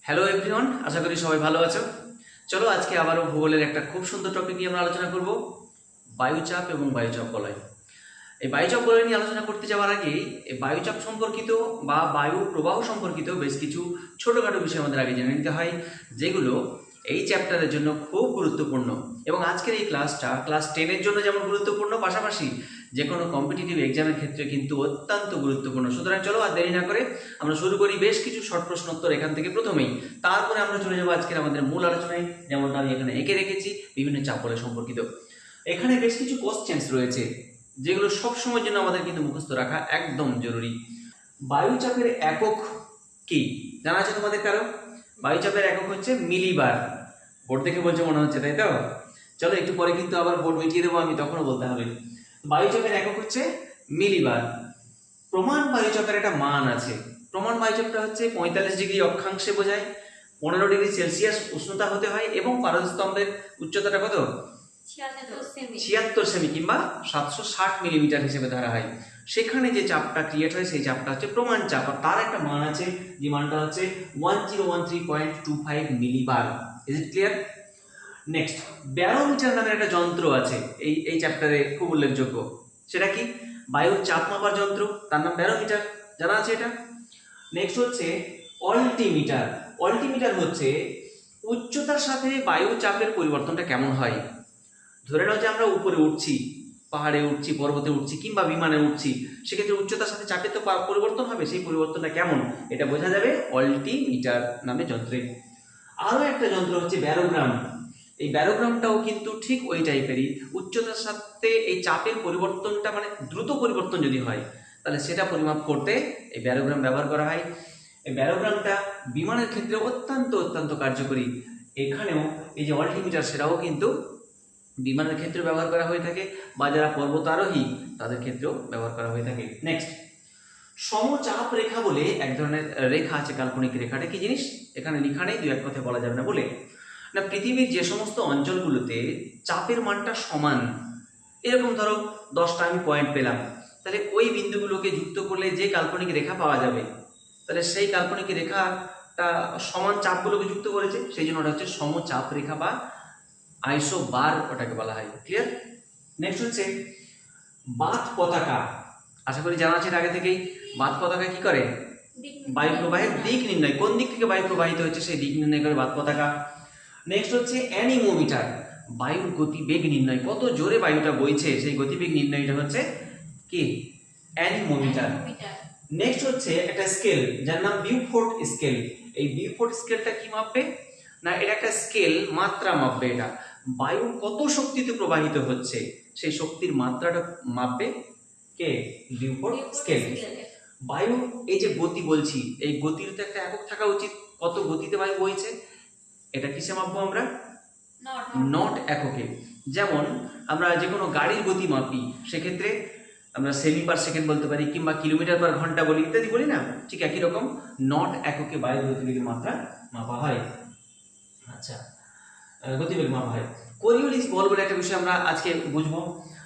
Hello everyone, আশা করি সবাই ভালো আছো। চলো আজকে আবারও ভূগোলের একটা খুব সুন্দর টপিক নিয়ে আমরা আলোচনা করব, বায়ুচাপ এবং বায়ুচাপ বলয়। এই বায়ুচাপ বলয় নিয়ে আলোচনা করতে যাওয়ার আগে এই বায়ুচাপ সম্পর্কিত বা বায়ু প্রবাহ সম্পর্কিত বেশ কিছু ছোটোখাটো বিষয় আমাদের আগে জেনে নিতে হয়, যেগুলো এই চ্যাপ্টারের জন্য খুব গুরুত্বপূর্ণ। এবং আজকের এই ক্লাসটা ক্লাস 10-এর জন্য যেমন গুরুত্বপূর্ণ, পাশাপাশি যে কোনো কম্পিটিটিভ এক্সামের ক্ষেত্রে কিন্তু অত্যন্ত গুরুত্বপূর্ণ। সুতরাং চলো আর দেরি না করে আমরা শুরু করি বেশ কিছু শর্ট প্রশ্নোত্তর এখান থেকে প্রথমেই। তারপরে আমরা চলে যাবো আজকের আমাদের মূল আলোচনায়, যেমনটা আমি এখানে এঁকে রেখেছি বিভিন্ন চাপ বলয় সম্পর্কিত। এখানে বেশ কিছু কোশ্চেন্স রয়েছে যেগুলো সবসময়ের জন্য আমাদের কিন্তু মুখস্থ রাখা একদম জরুরি। বায়ুচাপের একক কি জানা আছে তোমাদের কারো? বায়ুচাপের একক হচ্ছে মিলিবার। বোর্ড দেখে বলছে মনে হচ্ছে, তাই তো? চলো একটু পরে কিন্তু আবার বোর্ড মিটিয়ে দেবো আমি, তখনও বলতে হবে। বায়ুচাপের একক হচ্ছে মিলিবার। প্রমাণ বায়ুচাপের একটা মান আছে। প্রমাণ বায়ুচাপটা হচ্ছে 45 ডিগ্রি অক্ষাংশে বোঝায়, 15 ডিগ্রি সেলসিয়াস উষ্ণতা হতে হয় এবং পারস্তম্ভের উচ্চতাটা কত? 76 সেমি কিংবা 760 মিলিমিটার হিসেবে ধরা হয়। সেখানে যে চাপটা ক্রিয়েট হয় সেই চাপটা হচ্ছে প্রমাণ চাপ, আর তার একটা মান আছে, যে মানটা হচ্ছে 1013.25 millibar. Is it clear? Next, barometer নামের একটা যন্ত্র আছে এই চ্যাপ্টারে খুব উল্লেখযোগ্য। সেটা কি? বায়ুর চাপ মাপার যন্ত্র, তার নাম ব্যারোমিটার। জানা আছে এটা? নেক্সট হচ্ছে অল্টিমিটার। অল্টিমিটার হচ্ছে উচ্চতার সাথে বায়ু চাপের পরিবর্তনটা কেমন হয়। ধরে নাও যে আমরা উপরে উঠছি, পাহাড়ে উঠছি, পর্বতে উঠছি কিংবা বিমানে উঠছি, সেক্ষেত্রে উচ্চতার সাথে চাপে তো পরিবর্তন হবে, সেই পরিবর্তনটা কেমন এটা বোঝা যাবে অল্টিমিটার নামে যন্ত্রে। আরও একটা যন্ত্র হচ্ছে ব্যারোগ্রাম। এই ব্যারোগ্রামটাও কিন্তু ঠিক ওই টাইপেরই। উচ্চতার সাথে এই চাপের পরিবর্তনটা মানে দ্রুত পরিবর্তন যদি হয়, তাহলে সেটা পরিমাপ করতে এই ব্যারোগ্রাম ব্যবহার করা হয়। এই ব্যারোগ্রামটা বিমানের ক্ষেত্রে অত্যন্ত অত্যন্ত কার্যকরী। এখানেও এই যে অল্টিমিটার, সেটাও কিন্তু বিমানের ক্ষেত্রে ব্যবহার করা হয়ে থাকে, বা যারা পর্বতারোহী তাদের ক্ষেত্রেও ব্যবহার করা হয়ে থাকে। নেক্সট, সমচাপ রেখা বলে এক ধরনের রেখা আছে, কাল্পনিক রেখাটা কি জিনিস এখানে লেখা নেই, দু এক কথা বলা যাবে না বলে না। পৃথিবীর যে সমস্ত অঞ্চলগুলোতে চাপের মানটা সমান, এরকম ধরো 10টা আমি পয়েন্ট পেলাম, তাহলে ওই বিন্দুগুলোকে যুক্ত করলে যে কাল্পনিক রেখা পাওয়া যাবে, তাহলে সেই কাল্পনিক রেখাটা সমান চাপগুলোকে যুক্ত করেছে, সেই জন্য ওটা হচ্ছে সমচাপ রেখা বা আইসোবার ওটাকে বলা হয়। ক্লিয়ার? নেক্সট হচ্ছে বাত পতাকা। আশা করি জানা আছে আগে থেকেই। বাত পতাকা কি করে? বায়ু প্রবাহের দিক নির্ণয়, কোন দিক থেকে বায়ু প্রবাহিত হচ্ছে সেই দিক নির্ণয় করে বাত পতাকা। নেক্সট হচ্ছে অ্যানিমোমিটার। বায়ুর গতিবেগ নির্ণয়, কত জোরে বায়ুটা বইছে সেই গতিবেগ নির্ণয়টা হচ্ছে কি? অ্যানিমোমিটার। নেক্সট হচ্ছে একটা স্কেল, যার নাম বিউফোর্ট স্কেল। এই বিউফোর্ট স্কেলটা কি মাপবে না? এটা একটা স্কেল, মাত্রা মাপবে। এটা বায়ু কত শক্তিতে প্রবাহিত হচ্ছে সেই শক্তির মাত্রাটা মাপবে কে? Beaufort scale. বায়ু এই যে গতি বলছি, এই গতির তো একটা একক থাকা উচিত, কত গতিতে বায়ু বইছে, এটা কিসে মাপবো আমরা? নট এককে। যেমন আমরা যে কোনো গাড়ির গতি মাপি, সেক্ষেত্রে আমরা সেমি পার সেকেন্ড বলতে পারি কিংবা কিলোমিটার পার ঘন্টা বলি, ইত্যাদি বলি না, ঠিক একই রকম নট এককে বায়ুর গতিবেগের মাত্রা মাপা হয়। আচ্ছা, গতিবেগ মাপা হয়। কোরিওলিস বল বলে একটা বিষয় আমরা আজকে বুঝবো।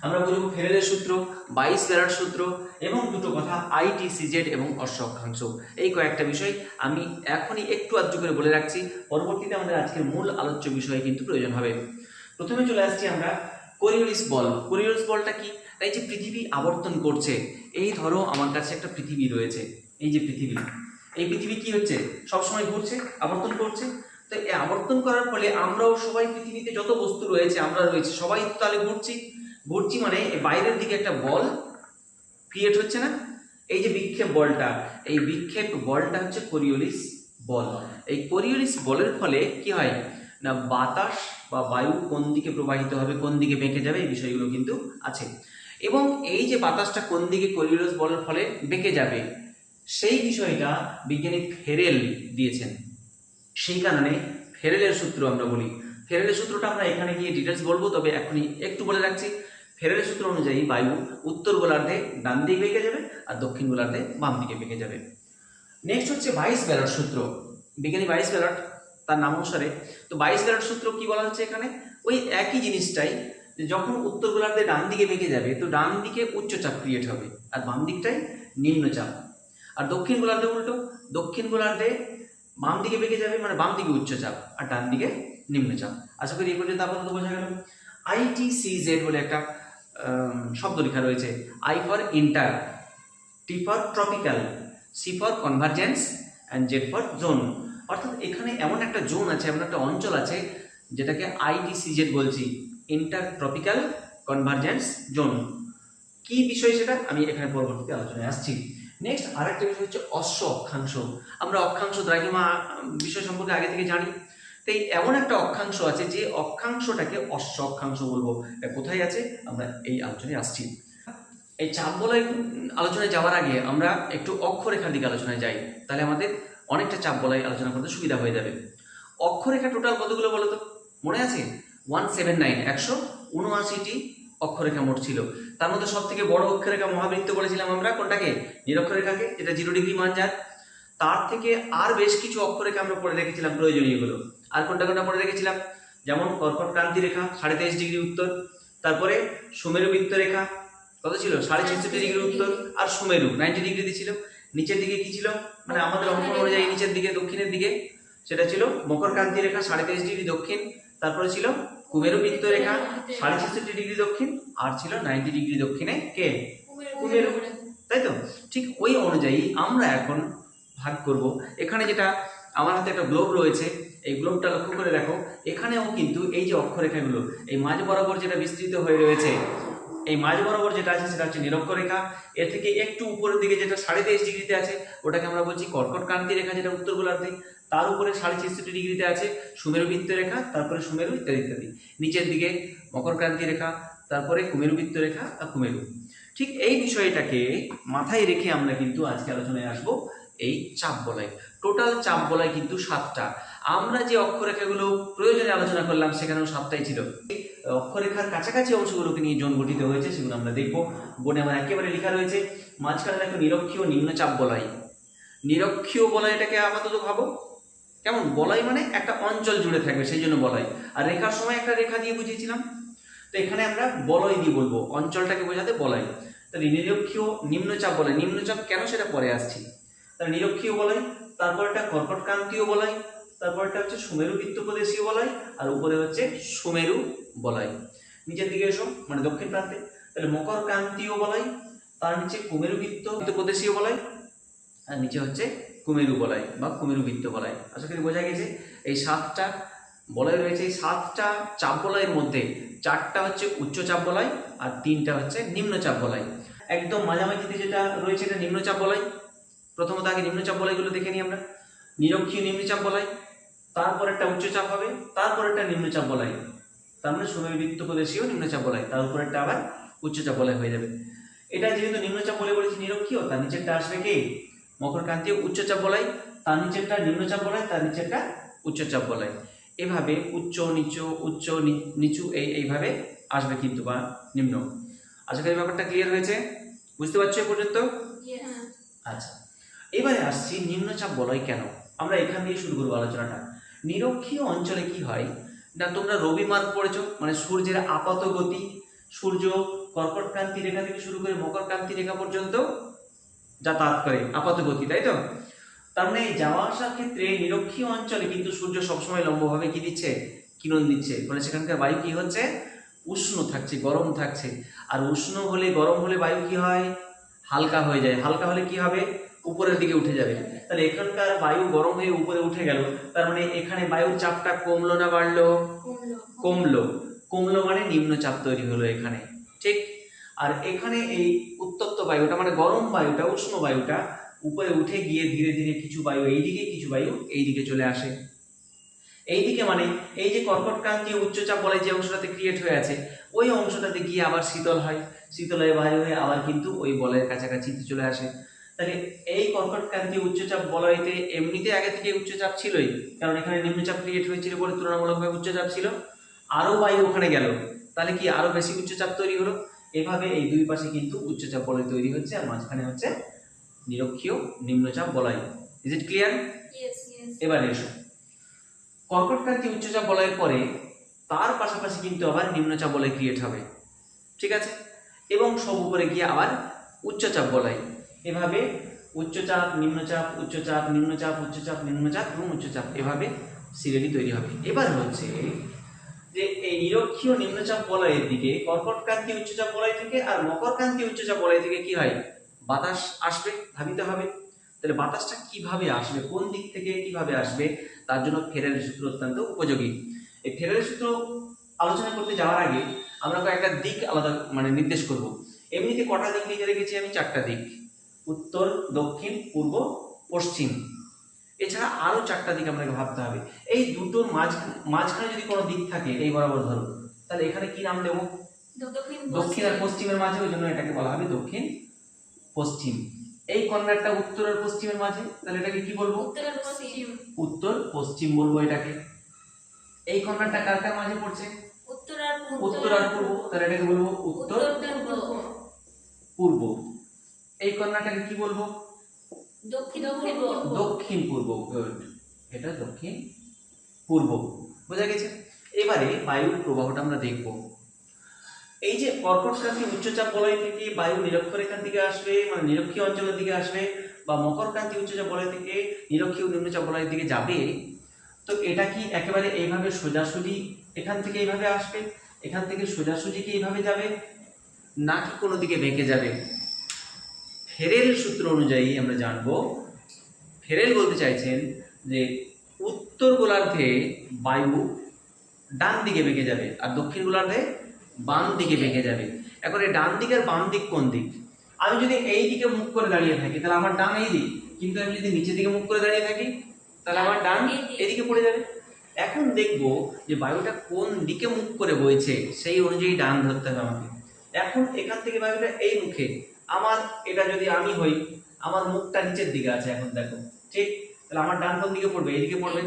আমরা বুঝবো ফেরেলের সূত্র, 22 ফ্যারাড সূত্র এবং দুটো কথা ITCZ এবং অশ্ব অক্ষাংশ। এই কয়েকটা বিষয় আমি এখনই একটু আধটু করে বলে রাখছি, পরবর্তীতে আমাদের আজকের মূল আলোচ্য বিষয়ে কিন্তু প্রয়োজন হবে। প্রথমে চলে আসছি আমরা কোরিওলিস বল। কোরিওলিস বলটা কি? এই যে পৃথিবী আবর্তন করছে, এই ধরো আমার কাছে একটা পৃথিবী রয়েছে, এই যে পৃথিবী, এই পৃথিবী কি হচ্ছে? সবসময় ঘুরছে, আবর্তন করছে। তো এই আবর্তন করার ফলে আমরাও সবাই, পৃথিবীতে যত বস্তু রয়েছে আমরা রয়েছে সবাই তাহলে ঘুরছি। ঘুরছি মানে বাইরের দিকে একটা বল ক্রিয়েট হচ্ছে না? এই যে বিক্ষেপ বলটা, এই বিক্ষেপ বলটা হচ্ছে কোরিওলিস বল। এই কোরিওলিস বলের ফলে কি হয় না, বাতাস বা বায়ু কোন দিকে প্রবাহিত হবে, কোন দিকে বেঁকে যাবে, এই বিষয়গুলো কিন্তু আছে। এবং এই যে বাতাসটা কোন দিকে কোরিওলিস বলের ফলে বেঁকে যাবে, সেই বিষয়টা বিজ্ঞানী ফেরেল দিয়েছেন। সেই কারণে ফেরেলের সূত্র আমরা বলি। ফেরেলের সূত্রটা আমরা এখানে গিয়ে ডিটেলস বলবো, তবে এখনই একটু বলে রাখছি। ফেরেলের সূত্র অনুযায়ী বায়ু উত্তর গোলার্ধে ডান দিকে বেঁকে যাবে আর দক্ষিণ গোলার্ধে বাম দিকে বেঁকে যাবে। নেক্সট হচ্ছে 22 ব্যালট সূত্র। বিজ্ঞানী 22 ব্যালট তার নাম অনুসারে। তো 22 ব্যালট সূত্র কি বলা হচ্ছে এখানে? ওই একই জিনিসটাই, যে যখন উত্তর গোলার্ধে ডান দিকে বেঁকে যাবে তো ডান দিকে উচ্চচাপ ক্রিয়েট হবে আর বাম দিকটাই নিম্নচাপ। আর দক্ষিণ গোলার্ধে উল্টো, দক্ষিণ গোলার্ধে বাম দিকে বেঁকে যাবে, মানে বাম দিকে উচ্চচাপ আর ডান দিকে নিম্নচাপ। আশা করি এই পর্যন্ত আপাতত বোঝা গেল। ITCZ বলে একটা শব্দ লেখা রয়েছে। I for inter, T for tropical, C for convergence and Z for zone. অর্থাৎ এখানে এমন একটা জোন আছে, এমন একটা অঞ্চল আছে যেটাকে ITCZ বলছি, ইন্টার ট্রপিক্যাল কনভার্জেন্স জোন। কি বিষয় সেটা আমি এখানে পরবর্তীতে আলোচনায় আসছি। নেক্সট আরেকটা বিষয় হচ্ছে অশ্ব অক্ষাংশ। আমরা অক্ষাংশ দ্রাঘিমা বিষয় সম্পর্কে আগে থেকে জানি। তো এমন একটা অক্ষাংশ আছে যে অক্ষাংশটাকে অশ্ব অক্ষাংশ বলবো। কোথায় আছে আমরা এই আলোচনায় আসছি। এই চাপ বলয় আলোচনায় যাওয়ার আগে আমরা একটু অক্ষরেখার দিকে আলোচনায় যাই, তাহলে আমাদের অনেকটা চাপ বলয় আলোচনা করতে সুবিধা হয়ে যাবে। অক্ষরেখা টোটাল কতগুলো বলো তো, মনে আছে? 179, 179টি অক্ষরেখা মোট ছিল। তার মধ্যে সব থেকে বড় অক্ষরেখা মহাবৃত্ত বলেছিলাম আমরা কোনটাকে, নিরক্ষরেখাকে, যেটা 0 ডিগ্রি মান যার। তার থেকে আর বেশ কিছু অক্ষরেখা আমরা পড়ে রেখেছিলাম প্রয়োজনীয়গুলো। আর কোনটা কোনটা পড়ে রেখেছিলাম, যেমন কর্কট ক্রান্তি রেখা 23.5 ডিগ্রি উত্তর, তারপরে সুমেরু বৃত্ত রেখা কত ছিল 66.5 ডিগ্রি উত্তর, আর সুমেরু 90 ডিগ্রিতে ছিল। নিচের দিকে কি ছিল, মানে আমাদের অঙ্কন অনুযায়ী নিচের দিকে দক্ষিণের দিকে সেটা ছিল মকর ক্রান্তি রেখা 23.5 ডিগ্রি দক্ষিণ, তারপরে ছিল কুমেরু বৃত্ত রেখা 66 ডিগ্রি দক্ষিণ, আর ছিল 90 ডিগ্রি দক্ষিণে কে, কুমেরু, তাই তো? ঠিক ওই অনুযায়ী আমরা এখন ভাগ করব। এখানে যেটা আমার হাতে একটা গ্লোব রয়েছে, এই গ্লোবটা লক্ষ্য করে দেখো, এখানেও কিন্তু এই যে অক্ষরেখাগুলো এই মাঝ বরাবর যেটা বিস্তৃত হয়ে রয়েছে, এই মাঝ বরাবর যেটা আছে সেটা হচ্ছে নিরক্ষরেখা। এর থেকে একটু উপরের দিকে যেটা 23.5 ডিগ্রিতে আছে ওটাকে আমরা বলছি কর্কট ক্রান্তি রেখা, যেটা উত্তর গোলার্ধে। তার উপরে 66 ডিগ্রিতে আছে সুমেরু বৃত্ত রেখা, তারপরে সুমেরু ইত্যাদি ইত্যাদি। নিচের দিকে মকর ক্রান্তি রেখা, তারপরে কুমেরু বৃত্ত রেখা আর কুমেরু। ঠিক এই বিষয়টাকে মাথায় রেখে আমরা কিন্তু আজকে আলোচনায় আসবো এই চাপ বলয়। টোটাল চাপ বলয় কিন্তু 7টা। আমরা যে অক্ষরেখাগুলো প্রয়োজনে আলোচনা করলাম সেখানেও 7টাই ছিল। অক্ষরেখার কাছাকাছি অংশগুলোকে নিয়ে জোন গঠিত হয়েছে, সেগুলো আমরা দেখবো। বোর্ডে আমার একেবারে লেখা রয়েছে, মাঝখানে দেখো নিরক্ষীয় নিম্নচাপ বলয়। নিরক্ষীয় বলয় এটাকে আপাতত ভাবো কেমন, বলয় মানে একটা অঞ্চল জুড়ে থাকবে, সেই জন্য বলয়। আর রেখার সময় একটা রেখা দিয়ে বুঝিয়েছিলাম, তো এখানে আমরা বলয় দিয়ে বলবো, অঞ্চলটাকে বোঝাতে বলয়। তাহলে নিরক্ষীয় নিম্নচাপ বলয়, নিম্নচাপ কেন সেটা পরে আসছি। তাহলে নিরক্ষীয় বলয়, তারপরটা কর্কট ক্রান্তীয় বলয়, তারপরটা হচ্ছে সুমেরু বৃত্ত প্রদেশীয় বলয়, আর উপরে হচ্ছে সুমেরু বলয়। নিচের দিকে এসো, মানে দক্ষিণ প্রান্তে, তাহলে মকর ক্রান্তীয় বলয়, তার নিচে কুমেরু বৃত্ত প্রদেশীয় বলয়, আর নিচে হচ্ছে কুমেরু বলয় বা কুমেরু বৃত্ত বলয়। আশা করি বোঝা গেছে। এই 7টা বলয় রয়েছে। এই 7টা চাপ বলয়ের মধ্যে 4টা হচ্ছে উচ্চচাপ বলয় আর 3টা হচ্ছে নিম্নচাপ বলয়। একদম মাঝামাঝিতে যেটা রয়েছে এটা নিম্নচাপ বলয়। প্রথমত আগে নিম্নচাপ বলয়গুলো দেখে নিই আমরা। নিরক্ষীয় নিম্নচাপ বলয়, তারপর একটা উচ্চচাপ হবে, তারপর একটা নিম্নচাপ বলয়, তার মানে সুমেরু বৃত্ত প্রদেশীয় নিম্নচাপ বলয়, তার উপর একটা আবার উচ্চচাপ বলয় হয়ে যাবে। এটা যেহেতু নিম্নচাপ বলে বলেছি নিরক্ষীয়, তার নিচেরটা আসবে কি মকর ক্রান্তীয় উচ্চচাপ বলয়, তার নিচেরটা নিম্নচাপ বলয়, তার নিচেরটা উচ্চচাপ বলয়। এভাবে উচ্চ নিচু উচ্চ নিচু এইভাবে আসবে কিন্তু, বা নিম্ন। আশা করি ব্যাপারটা ক্লিয়ার হয়েছে, বুঝতে পারছো এ পর্যন্ত? আচ্ছা, এবারে আসছি নিম্নচাপ বলয় কেন। আমরা এখান দিয়ে শুরু করবো আলোচনাটা। নিরক্ষীয় অঞ্চলে কি হয় না, তোমরা রবি মার্গ পড়েছো, মানে সূর্যের আপাত গতি, সূর্য কর্কট ক্রান্তি রেখা থেকে শুরু করে মকর ক্রান্তি রেখা পর্যন্ত যাতায়াত করে আপাত গতি, তাই তো? তার মানে যাওয়া আসার ক্ষেত্রে নিরক্ষীয় অঞ্চলে কিন্তু সূর্য সবসময় লম্বভাবে কি দিচ্ছে, কিরণ দিচ্ছে, ফলে সেখানকার বায়ু কি হচ্ছে, উষ্ণ থাকছে, গরম থাকছে। আর উষ্ণ হলে গরম হলে বায়ু কি হয়, হালকা হয়ে যায়। হালকা হলে কি হবে, উপরের দিকে উঠে যাবে। তাহলে এখানকার বায়ু গরম হয়ে উপরে উঠে গেল, তার মানে এখানে বায়ুর চাপটা কমলো না বাড়লো, কমলো। কমলো মানে নিম্নচাপ তৈরি হলো এখানে, ঠিক। আর এখানে এই উত্তপ্ত বায়ুটা মানে গরম বায়ুটা, উষ্ণ বায়ুটা উপরে উঠে গিয়ে ধীরে ধীরে কিছু বায়ু এইদিকে, কিছু বায়ু এইদিকে চলে আসে। এইদিকে মানে এই যে কর্কট ক্রান্তীয় উচ্চচাপ বলে যে অংশটাতে ক্রিয়েট হয়ে আছে, ওই অংশটাতে গিয়ে আবার শীতল হয়, শীতল হয়ে বায়ু হয়ে আবার কিন্তু ওই বলয়ের কাছাকাছি চলে আসে। তাহলে এই কর্কট ক্রান্তীয় উচ্চচাপ বলয়তে এমনিতে আগে থেকে উচ্চচাপ ছিলই, কারণ এখানে নিম্নচাপ ক্রিয়েট হয়েছিল বলে তুলনামূলকভাবে উচ্চচাপ ছিল। আরো বায়ু ওখানে গেল, তাহলে কি আরো বেশি উচ্চচাপ তৈরি হলো। এভাবে এই দুই পাশে কিন্তু উচ্চচাপ বলয় তৈরি হচ্ছে, আর মাঝখানে হচ্ছে নিরক্ষীয় নিম্নচাপ বলয়। Is it clear? এবারে এসো, কর্কট ক্রান্তি উচ্চচাপ বলয়ের পরে তার পাশাপাশি কিন্তু আবার নিম্নচাপ বলয় ক্রিয়েট হবে, ঠিক আছে, এবং সব উপরে গিয়ে আবার উচ্চচাপ বলয়। এভাবে উচ্চচাপ নিম্নচাপ উচ্চচাপ নিম্নচাপ উচ্চচাপ নিম্নচাপ এবং উচ্চচাপ, এভাবে সিরিয়ালি তৈরি হবে। এবার হচ্ছে যে এই নিরক্ষীয় নিম্নচাপ বলয়ের দিকে কর্কটক্রান্তীয় উচ্চচাপ বলয় থেকে আর মকরক্রান্তীয় উচ্চচাপ বলয় থেকে কি হয়, বাতাস আসবে, ভাবিতে হবে। তাহলে বাতাসটা কিভাবে আসবে, কোন দিক থেকে কিভাবে আসবে, তার জন্য ফেরেলের সূত্র অত্যন্ত উপযোগী। এই ফেরেলের সূত্র আলোচনা করতে যাওয়ার আগে আমরা কয়েকটা দিক আলাদা নির্দেশ করব। এমনিতে কটা দিক লিখে রেখেছি আমি, 4টা দিক, উত্তর দক্ষিণ পূর্ব পশ্চিম। এছাড়া আরো 4টা দিক আপনাকে ভাবতে হবে। এই দুটোর মাঝখানে যদি কোনো দিক থাকে, এই বরাবর ধরো, তাহলে এখানে কি নাম দেবো, দক্ষিণ আর পশ্চিমের মাঝে, ওই জন্য এটাকে বলা হবে দক্ষিণ পশ্চিম। এই কর্নারটা উত্তর আর পশ্চিমের মাঝে, তাহলে এটাকে কি বলবো, উত্তর পশ্চিম বলবো এটাকে। এই কর্নারটা কার কার মাঝে পড়ছে, উত্তর আর পূর্ব, তাহলে এটাকে বলবো উত্তর পূর্ব। এই কর্নারটাকে কি বলবো, দক্ষিণ পূর্ব। গুড, এটা দক্ষিণ পূর্ব, বোঝা গেছে। এবারে বায়ুর প্রবাহটা আমরা দেখব। এই যে কর্কটক্রান্তীয় উচ্চচাপ বলয় থেকে বায়ু নিরক্ষরেখার দিকে আসবে, নিরক্ষীয় অঞ্চলের দিকে আসবে, বা মকরক্রান্তীয় উচ্চচাপ বলয় থেকে নিরক্ষীয় নিম্নচাপ বলয়ের দিকে যাবে, তো এটা কি একেবারে এইভাবে সোজাসুজি এখান থেকে এইভাবে আসবে, এখান থেকে সোজাসুজি কি এইভাবে যাবে, নাকি কোনো দিকে বেঁকে যাবে? ফেরেল সূত্র অনুযায়ী আমরা জানবো, ফেরেল বলতে চাইছেন যে উত্তর গোলার্ধে বায়ু ডান দিকে বেঁকে যাবে আর দক্ষিণ গোলার্ধে বাম দিকে বেঁকে যাবে। এখন এই ডান দিক আর বাম দিক কোন দিক? আমি যদি এই দিকে মুখ করে দাঁড়িয়ে থাকি তাহলে আমার ডান এই দিক, কিন্তু আমি যদি নিচের দিকে মুখ করে দাঁড়িয়ে থাকি তাহলে আমার ডান এদিকে পড়ে যাবে। এখন দেখব যে বায়ুটা কোন দিকে মুখ করে বইছে, সেই অনুযায়ী ডান ধরতে হবে আমাকে। এখন এখান থেকে বায়ুটা এই মুখে, আমার এটা যদি আমি হই, আমার মুখটা নিচের দিকে আছে, এখন দেখো ঠিক, তাহলে আমার ডান কোন দিকে পড়বে, এইদিকে পড়বে,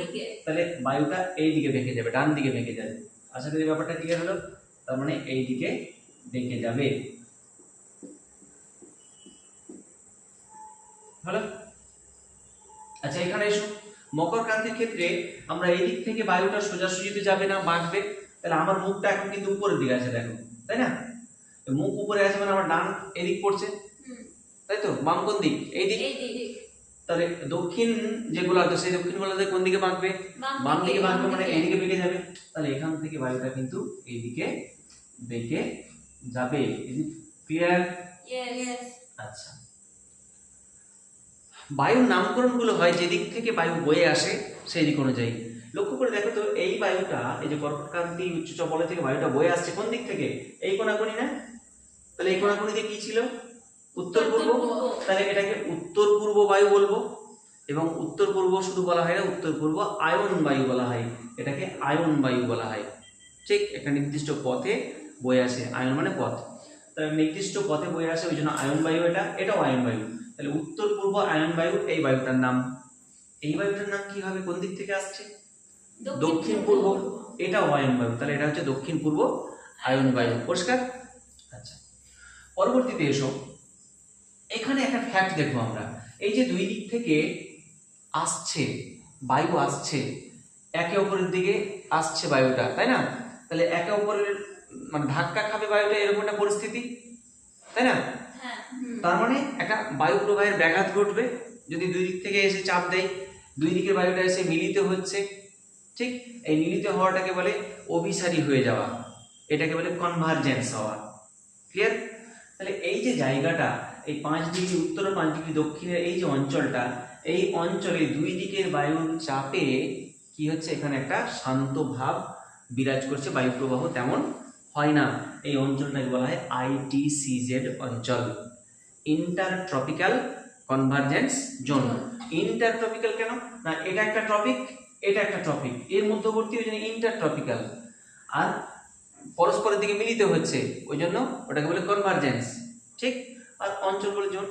তাহলে বায়ুটা এই দিকে বেঁকে যাবে, ডান দিকে বেঁকে যাবে। আশা করি ব্যাপারটা ক্লিয়ার হলো। তার মানে এই দিকে বেঁকে যাবে, হলো। আচ্ছা এখানে এসো, মকরক্রান্তির ক্ষেত্রে আমরা এই দিক থেকে বায়ুটা সোজাসুজিতে যাবে না, বাঁকবে। তাহলে আমার মুখটা এখন কিন্তু উপরের দিকে আছে, দেখো, তাই না? মুখ উপরে আছে মানে আমার ডান এদিক পড়ছে, তাই তো? বাম কোন দিক, এই দিক। তাহলে দক্ষিণ যেগুলো আছে সেই দক্ষিণ গোলার্ধে কোন দিকে বাঁকবে, বাম দিকে বাঁকবে, মানে এইদিকে বেঁকে যাবে। তাহলে এখান থেকে বায়ুটা কিন্তু এইদিকে বেঁকে যাবে। ক্লিয়ার? আচ্ছা, বায়ুর নামকরণ গুলো হয় যে দিক থেকে বায়ু বয়ে আসে সেই দিক অনুযায়ী। লক্ষ্য করে দেখো তো, এই বায়ুটা, এই যে কর্কটক্রান্তি উচ্চচাপ বলয় থেকে বায়ুটা বয়ে আসছে কোন দিক থেকে, এই কোণাকুণি না? তাহলে এই কোণাকুণিতে কি ছিল, উত্তর পূর্ব। তাহলে এটাকে উত্তর পূর্ব বায়ু বলবো। এবং উত্তর পূর্ব শুধু বলা হয় না, উত্তর পূর্ব আয়ন বায়ু বলা হয়, এটাকে আয়ন বায়ু বলা হয়। ঠিক, একটা নির্দিষ্ট পথে বয়ে আসে, আয়ন মানে পথ, তাহলে নির্দিষ্ট পথে বয়ে আসে, ওই জন্য আয়ন বায়ু। এটাও আয়ন বায়ু। তাহলে উত্তর পূর্ব আয়ন বায়ু এই বায়ুটার নাম। এই বায়ুটার নাম কি হবে, কোন দিক থেকে আসছে, দক্ষিণ পূর্ব। এটাও আয়ন বায়ু, তাহলে এটা হচ্ছে দক্ষিণ পূর্ব আয়ন বায়ু। পরিষ্কার? আচ্ছা, পরবর্তীতে এসো, এখানে একটা ফ্যাক্ট দেখবো আমরা। এই যে দুই দিক থেকে আসছে বায়ু, আসছে একে অপরের দিকে আসছে বায়ুটা, তাই না? তাহলে একে অপরের ধাক্কা খাবে বায়ুটা, এরকম একটা পরিস্থিতি, তাই না? তার মানে একটা বায়ু প্রবাহের ব্যাঘাত ঘটবে যদি দুই দিক থেকে এসে চাপ দেয়, দুই দিকের বায়ুটা এসে মিলিত হচ্ছে। ঠিক, এই মিলিত হওয়াটাকে বলে অভিসারী হয়ে যাওয়া, এটাকে বলে কনভার্জেন্স হওয়া। ক্লিয়ার? তাহলে এই যে জায়গাটা, এই 5 ডিগ্রি উত্তর ও 5 ডিগ্রি দক্ষিণের এই যে অঞ্চলটা, এই অঞ্চলে দুই দিকের বায়ুর চাপে কি হচ্ছে, এখানে একটা শান্ত ভাব বিরাজ করছে, বায়ু প্রবাহ তেমন হয় না। এই অঞ্চলটাকে বলা হয় ITCZ অঞ্চল, ইন্টারট্রপিক্যাল কনভার্জেন্স জোন। ইন্টারট্রপিক্যাল কেন না, এটা একটা ট্রপিক, এটা একটা ট্রপিক, এর মধ্যবর্তী, ওই জন্য ইন্টারট্রপিক্যাল। আর পরস্পরের দিকে মিলিত হচ্ছে, ওই জন্য ওটাকে বলে কনভার্জেন্স। ঠিক, আর অঞ্চল বলে জোন।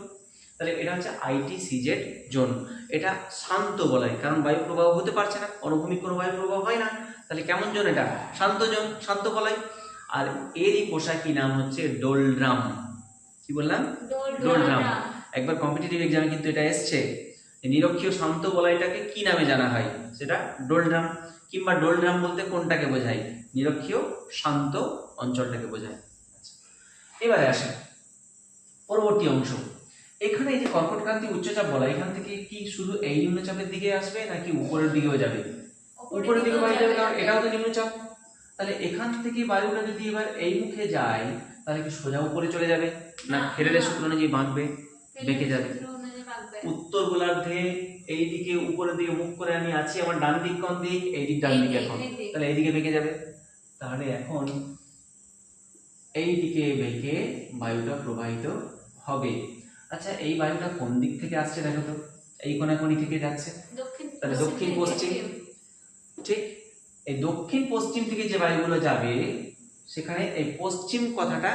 তাহলে এটা হচ্ছে ITCZ জোন। এটা শান্ত বলয়, কারণ বায়ু প্রবাহ হতে পারছে না, অনুভূমিক কোনো বায়ু প্রবাহ হয় না। তাহলে কেমন জোন এটা, শান্ত জোন, শান্ত বলয়। আর এরই পোশাকি নাম হচ্ছে ডোলড্রাম। কি বললাম, ডোলড্রাম। একবার কম্পিটিটিভ এক্সামে কিন্তু এটা এসছে, নিরক্ষীয় শান্ত বলয়টাকে কি নামে জানা হয়, সেটা ডোলড্রাম। কিংবা ডোলড্রাম বলতে কোনটাকে বোঝায়, নিরক্ষীয় শান্ত অঞ্চলটাকে বোঝায়। এবারে আসে পরবর্তী অংশ। এখানে এই যে কর্কটক্রান্তি উচ্চচাপ বলয়, এখান থেকে কি শুধু এই নিম্নচাপের দিকে আসবে নাকি উপরের দিকেও যাবে? উপরের দিকে বায়ু যাবে, কারণ এটাও তো নিম্নচাপ। তাহলে এখান থেকে বায়ুটা যদি এবার এই মুখে যায় তাহলে কি সোজা উপরে চলে যাবে না ফেরেলের সূত্র অনুযায়ী বাঁকবে, বেঁকে যাবে? উত্তর গোলার্ধে এই দিকে উপরের দিকে মুখ করে আমি আছি, আমার ডান দিক কোন দিক? এই দিক ডান দিক, এখন তাহলে এই দিকে বেঁকে যাবে। তাহলে এখন এই দিকে বেঁকে বায়ুটা প্রবাহিত হবে। আচ্ছা এই বায়ুটা কোন দিক থেকে আসছে দেখো তো, এই কোনাকুনি থেকে যাচ্ছে, তাহলে দক্ষিণ পশ্চিম। ঠিক, এই দক্ষিণ পশ্চিম থেকে যে বায়ুগুলো যাবে সেখানে এই পশ্চিম কথাটা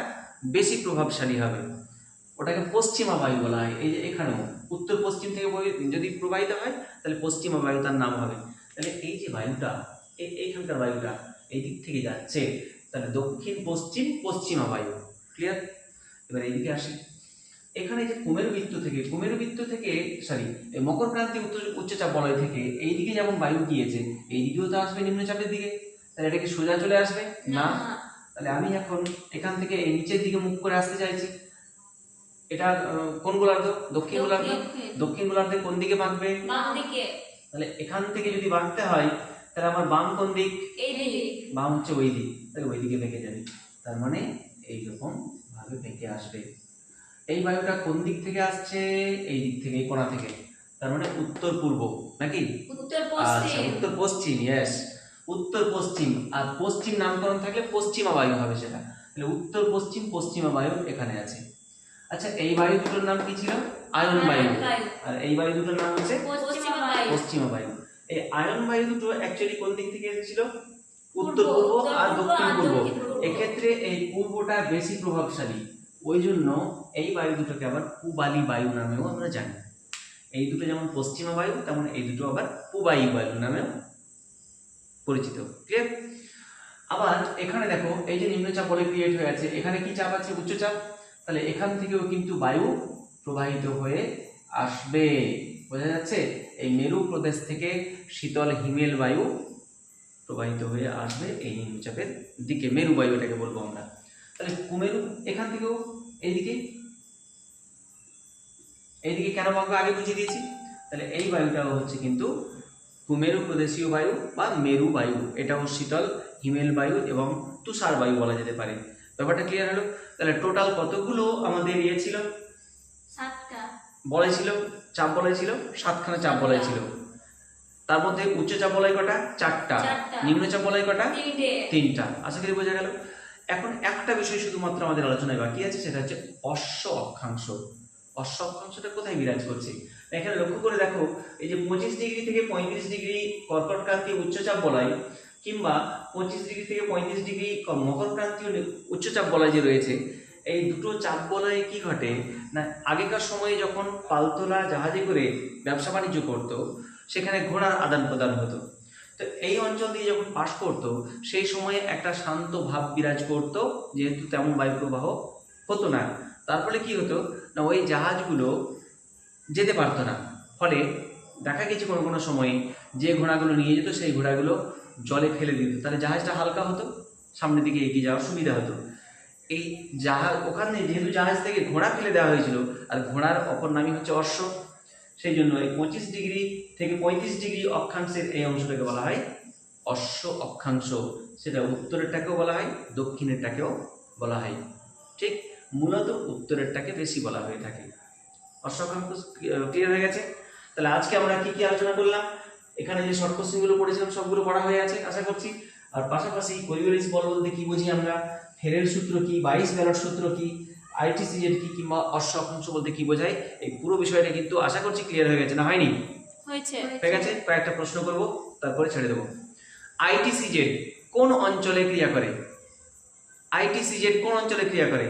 বেশি প্রভাবশালী হবে, ওটাকে পশ্চিমা বায়ু বলা হয়। এই যে এখানেও উত্তর পশ্চিম থেকে যদি প্রবাহিত হয় তাহলে পশ্চিমা বায়ু তার নাম হবে। তাহলে এই যে বায়ুটা এইখানকার বায়ুটা এই দিক থেকে যাচ্ছে, তাহলে দক্ষিণ পশ্চিম পশ্চিমা বায়ু। ক্লিয়ার? এবার এইদিকে আসি, এখানে যে কুমেরু বৃত্ত থেকে সরি মকরক্রান্তি উচ্চচাপ বলয় থেকে এইদিকে যেমন বায়ু গিয়েছে এইদিকেও তো আসবে নিম্নচাপের দিকে, তাহলে এটা কি সোজা চলে আসবে না? তাহলে আমি এখন এখান থেকে এই নিচের দিকে মুখ করে আসতে চাইছি, এটা কোন গোলার্ধ? দক্ষিণ গোলার্ধ। দক্ষিণ গোলার্ধে কোন দিকে বাঁকবে? বাম দিকে। তাহলে এখান থেকে যদি বাঁকতে হয় তাহলে আমার বাম কোন দিক? এই দিক। বাম হচ্ছে ওই দিক, তাহলে ওই দিকে বেঁকে যাবে। তার মানে এইরকম ভাবে বেঁকে আসবে। এই বায়ুটা কোন দিক থেকে আসছে? এই দিক থেকে, এই কোণা থেকে, তার মানে উত্তর পূর্ব নাকি? উত্তর আচ্ছা পশ্চিম। উত্তর পশ্চিম, ইয়েস উত্তর পশ্চিম। আর পশ্চিম নামকরণ থাকলে পশ্চিমা বায়ু হবে সেটা, তাহলে উত্তর পশ্চিম পশ্চিমা বায়ু এখানে আছে। আচ্ছা এই বায়ু দুটোর নাম কি ছিল? আয়ন বায়ু। আর এই বায়ু দুটোর নাম হচ্ছে পশ্চিমা বায়ু। পশ্চিমা বায়ু। এই আয়ন বায়ু দুটো অ্যাকচুয়ালি কোন দিক থেকে এসেছিল? উত্তর পূর্ব আর দক্ষিণ পূর্ব। এক্ষেত্রে এই পূর্বটা বেশি প্রভাবশালী, ওই জন্য এই বায়ু দুটোকে আবার পূবালী বায়ু নামেও আমরা জানি। এই দুটো যেমন পশ্চিমা বায়ু তেমন এই দুটো আবার পূবালী বায়ু নামেও পরিচিত। ক্লিয়ার? আবার এখানে দেখো এই যে নিম্নচাপ বলয় ক্রিয়েট হয়ে আছে, এখানে কি চাপ আছে? উচ্চচাপ। তাহলে এখান থেকেও কিন্তু বায়ু প্রবাহিত হয়ে আসবে, বোঝা যাচ্ছে? এই মেরু প্রদেশ থেকে শীতল হিমেল বায়ু প্রবাহিত হয়ে আসবে এই নিম্নচাপের দিকে, মেরু বায়ু এটাকে বলবো আমরা। তাহলে কুমেরু এখান থেকেও এইদিকে কেন বাঁকবে আগে বুঝিয়ে দিয়েছি। তাহলে এই বায়ুটাও হচ্ছে কিন্তু কুমেরু প্রদেশীয় বায়ু বা মেরু বায়ু, এটাও শীতল হিমেল বায়ু এবং তুষার বায়ু বলা যেতে পারে। ব্যাপারটা ক্লিয়ার হলো? তাহলে টোটাল কতগুলো আমাদের ইয়ে ছিল? 7টা বলয় ছিল, চাপ বলয় ছিল 7খানা চাপ বলয় ছিল। তার মধ্যে উচ্চচাপ বলয় কটা? 4টা। নিম্নচাপ বলয় কটা? 3টা। আশা করি বোঝা গেল। এখন একটা বিষয় শুধুমাত্র আমাদের আলোচনায় বাকি আছে, সেটা হচ্ছে অশ্ব অক্ষাংশ। অশ্ব অক্ষাংশটা কোথায় বিরাজ করছে? এখানে লক্ষ্য করে দেখো, এই যে 25 ডিগ্রি থেকে 35 ডিগ্রি কর্কটক্রান্তি উচ্চচাপ বলয় কিংবা 25 ডিগ্রি থেকে 35 ডিগ্রি মকরক্রান্তীয় উচ্চচাপ বলয় যে রয়েছে, এই দুটো চাপ বলয়ে কি ঘটে না, আগেকার সময়ে যখন পালতোলা জাহাজে করে ব্যবসা বাণিজ্য করতো সেখানে ঘোড়ার আদান প্রদান হতো। তো এই অঞ্চল দিয়ে যখন পাস করতো সেই সময়ে একটা শান্ত ভাব বিরাজ করতো, যেহেতু তেমন বায়ু প্রবাহ হতো না। তার ফলে কি হতো না, ওই জাহাজগুলো যেতে পারতো না। ফলে দেখা গেছে কোনো কোনো সময়ে যে ঘোড়াগুলো নিয়ে যেত সেই ঘোড়াগুলো জলে ফেলে দিত, তাহলে জাহাজটা হালকা হতো, সামনের দিকে এগিয়ে যাওয়ার সুবিধা হতো। এই জাহাজ ওখানে যেহেতু জাহাজ থেকে ঘোড়া ফেলে দেওয়া হয়েছিল, আর ঘোড়ার অপর নামই হচ্ছে অশ্ব, সেই জন্য এই 25 ডিগ্রি থেকে 35 ডিগ্রি অক্ষাংশের এই অংশটাকে বলা হয় অশ্ব অক্ষাংশ। সেটা উত্তরেরটাকেও বলা হয়, দক্ষিণেরটাকেও বলা হয়। ঠিক, মূলত উত্তরেরটাকে বেশি বলা হয়ে থাকে। অশ্ব অক্ষাংশ ক্লিয়ার হয়ে গেছে? তাহলে আজকে আমরা কি কি আলোচনা করলাম? এখানে যে শর্ট কোশ্চেনগুলো পড়েছিলাম সবগুলো পড়া হয়ে আছে আশা করছি। আর পাশাপাশি কোরিওলিস বল বলতে কি বুঝি আমরা, ফেরেল সূত্র কি, বাইস ব্যালট সূত্র কি, আইটিসিজেড কি, কিংবা অশ্ব অক্ষাংশ বলতে কি বোঝায়, এই পুরো বিষয়টা কিন্তু আশা করছি ক্লিয়ার হয়ে গেছে। না হয়নি? হয়ে গেছে। কয়েকটা প্রশ্ন করব তারপরে ছেড়ে দেবো। আইটিসিজেড কোন অঞ্চলে ক্রিয়া করে? আইটিসিজেড কোন অঞ্চলে ক্রিয়া করে?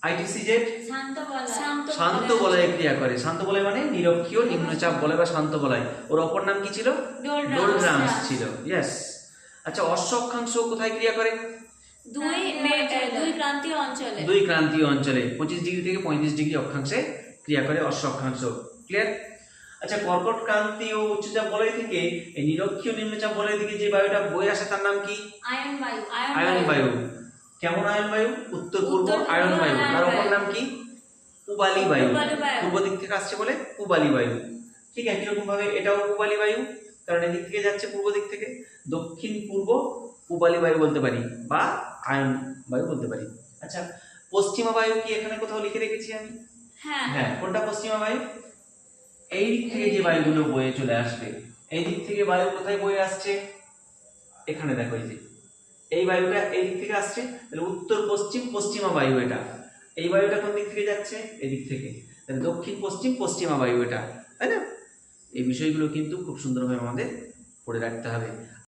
আইটিসিজেড শান্ত বলয়ে ক্রিয়া করে। শান্ত বলয় মানে নিরক্ষীয় নিম্নচাপ বলয় বা শান্ত বলয়। ওর অপর নাম কি ছিল? ডোলড্রামস ছিল। ইয়েস। আচ্ছা অশ্ব অক্ষাংশ কোথায় ক্রিয়া করে? দুই ক্রান্তীয় অঞ্চলে 25 ডিগ্রি থেকে 35 ডিগ্রি অক্ষাংশে ক্রিয়া করে অশ্ব অক্ষাংশ। ক্লিয়ার? আচ্ছা কর্কট ক্রান্তীয় উচ্চচাপ বলয় থেকে এই নিরক্ষীয় নিম্নচাপ বলয় থেকে যে বায়ুটা বয়ে আসে তার নাম কি? আয়ন বায়ু। কেমন আয়ন বায়ু? উত্তর পূর্ব আয়ন বায়ু। তার অপর নাম কি? পূবালী বায়ু, পূবালী বায়ু। পূর্ব দিক থেকে আসছে বলে পূবালী বায়ু। ঠিক একই রকম ভাবে এটাও পূবালী বায়ু, কারণ এদিক থেকে যাচ্ছে পূর্ব দিক থেকে। দক্ষিণ পূর্ব পূবালী বায়ু বলতে পারি বা আয়ন বায়ু বলতে পারি। আচ্ছা, পশ্চিমা বায়ু কি এখানে কোথাও লিখে রেখেছি আমি? হ্যাঁ হ্যাঁ, কোনটা পশ্চিমা বায়ু? এই দিক থেকে যে বায়ুগুলো বয়ে চলে আসবে, এই দিক থেকে বায়ু কোথায় বয়ে আসছে? এখানে দেখো, এই যে এই বায়ুটা এই দিক থেকে আসছে, তাহলে উত্তর পশ্চিম পশ্চিমা বায়ু এটা। এই বায়ুটা কোন দিক থেকে যাচ্ছে? এদিক থেকে, তাহলে দক্ষিণ পশ্চিম পশ্চিমা বায়ু এটা, তাই না? এই বিষয়গুলো কিন্তু খুব সুন্দরভাবে আমাদের পড়ে রাখতে হবে।